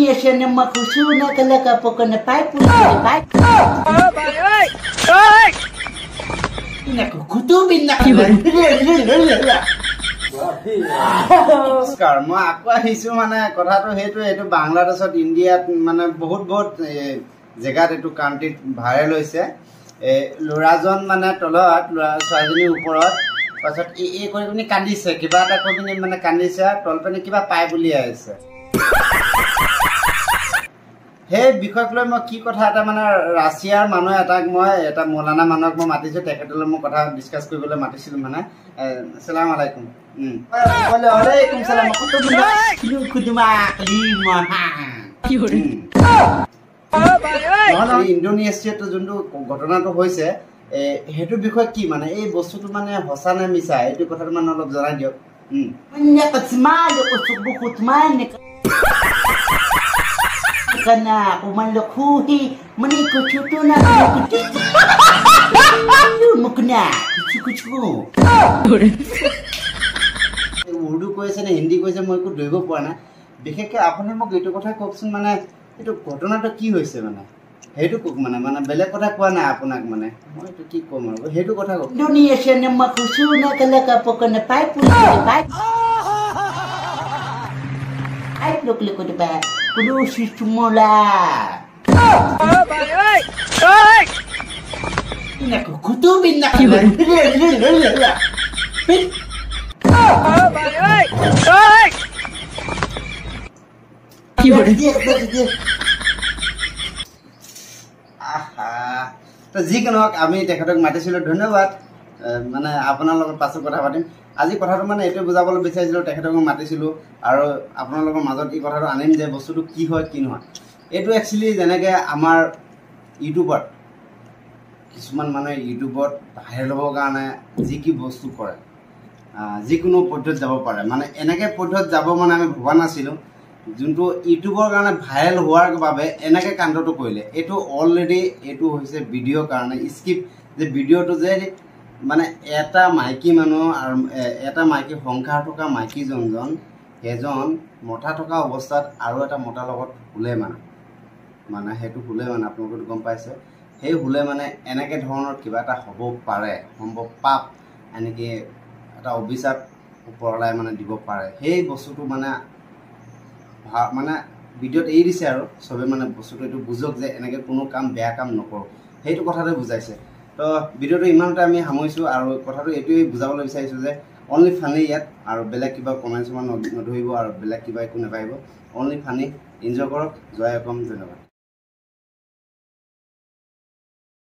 Siya na makusuna talaga po ka na pipe po na pipe. Nakukutubin na ka. নমস্কাৰ মই আকৌ আহিছোঁ মানে কথাটো সেইটো বাংলাদেশত ইণ্ডিয়াত মানে বহুত জেগাত এইটো কাণ্ট্ৰিত ভাইৰেল হৈছে ল'ৰাজন মানে তলত ছোৱালীজনীৰ ওপৰত পাছত এই কৰি পিনি কান্দিছে কিবা এটা কৈ পিনি মানে কান্দিছে তল পিনে কিবা পাই বুলি আহিছে সেই বিষয়ক লৈ মই কি কথা এটা মানে ৰাছিয়াৰ মানুহ এটাক মই এটা মৌলানা মানুহক মই মাতিছোঁ তেখেতলৈ মই কথা ডিছকাছ কৰিবলৈ মাতিছিলোঁ মানে আসসালামু আলাইকুম Waalaikum salam. ইণ্ডোনেছিয়াত যোনটো ঘটনাটো হৈছে সেইটো বিষয় কি মানে এই বস্তুটো মানে সঁচা নে মিছা এইটো কথাটো মানে অলপ জনাই দিয়ক Kana umalukuhi manikuchuto na mukna kuchu Urdu কৈছে নে হিন্দী কৈছে মই একো ধৰিব পৰা নাই বিশেষকৈ আপুনি মোক এইটো কথা কওকচোন মানে এইটো ঘটনাটো কি হৈছে মানে সেইটো কওক মানে বেলেগ কথা কোৱা নাই আপোনাক মানে মই এইটো কি ক'ম আৰু সেইটো কথা কওক Indonesia na makusuna talaga po ka na pipe po na pipe ay luk di ba kudu si sumula nakukutubin na ka যি কি নহওক আমি তেখেতক মাতিছিলোঁ ধন্যবাদ মানে আপোনাৰ লগত পাছত কথা পাতিম আজি কথাটো মানে এইটোৱে বুজাবলৈ বিচাৰিছিলোঁ তেখেতক মাতিছিলোঁ আৰু আপোনালোকৰ মাজত এই কথাটো আনিম যে বস্তুটো কি হয় কি নহয় এইটো একচুৱেলি যেনেকৈ আমাৰ ইউটিউবত কিছুমান মানুহে ইউটিউবত ভাইৰেল হ'বৰ কাৰণে যি কি বস্তু কৰে যিকোনো পদ্ধতিত যাব পাৰে মানে এনেকৈ পদ্ধতিত যাব মানে আমি ভবা নাছিলোঁ যোনটো ইউটিউবৰ কাৰণে ভাইৰেল হোৱাৰ বাবে এনেকৈ কাণ্ডটো কৰিলে এইটো অলৰেডি এইটো হৈছে ভিডিঅ'ৰ কাৰণে স্ক্ৰিপ্ট যে ভিডিঅ'টো যে মানে এটা মাইকী মানুহ আৰু এটা মাইকী সংসাৰ থকা মাইকীজনজন এজন মতা থকা অৱস্থাত আৰু এটা মতাৰ লগত শুলে মানে সেইটো শুলে মানে আপোনালোকে গম পাইছে সেই শুলে মানে এনেকৈ ধৰণৰ কিবা এটা হ'ব পাৰে সম্ভৱ পাপ এনেকৈ এটা অভিশাপ ওপৰলাই মানে দিব পাৰে সেই বস্তুটো মানে ভিডিঅ'ত এৰি দিছে আৰু চবে মানে বস্তুটো এইটো বুজক যে এনেকৈ কোনো কাম বেয়া কাম নকৰোঁ সেইটো কথাটো বুজাইছে তো ভিডিঅ'টো ইমানতে আমি সামৰিছোঁ আৰু কথাটো এইটোৱেই বুজাবলৈ বিচাৰিছোঁ যে অনলি ফানি ইয়াত আৰু বেলেগ কিবা কমেণ্টছ নধৰিব আৰু বেলেগ কিবা একো নাপাৰিব অনলি ফানি এনজয় কৰক জয় অকম ধন্যবাদ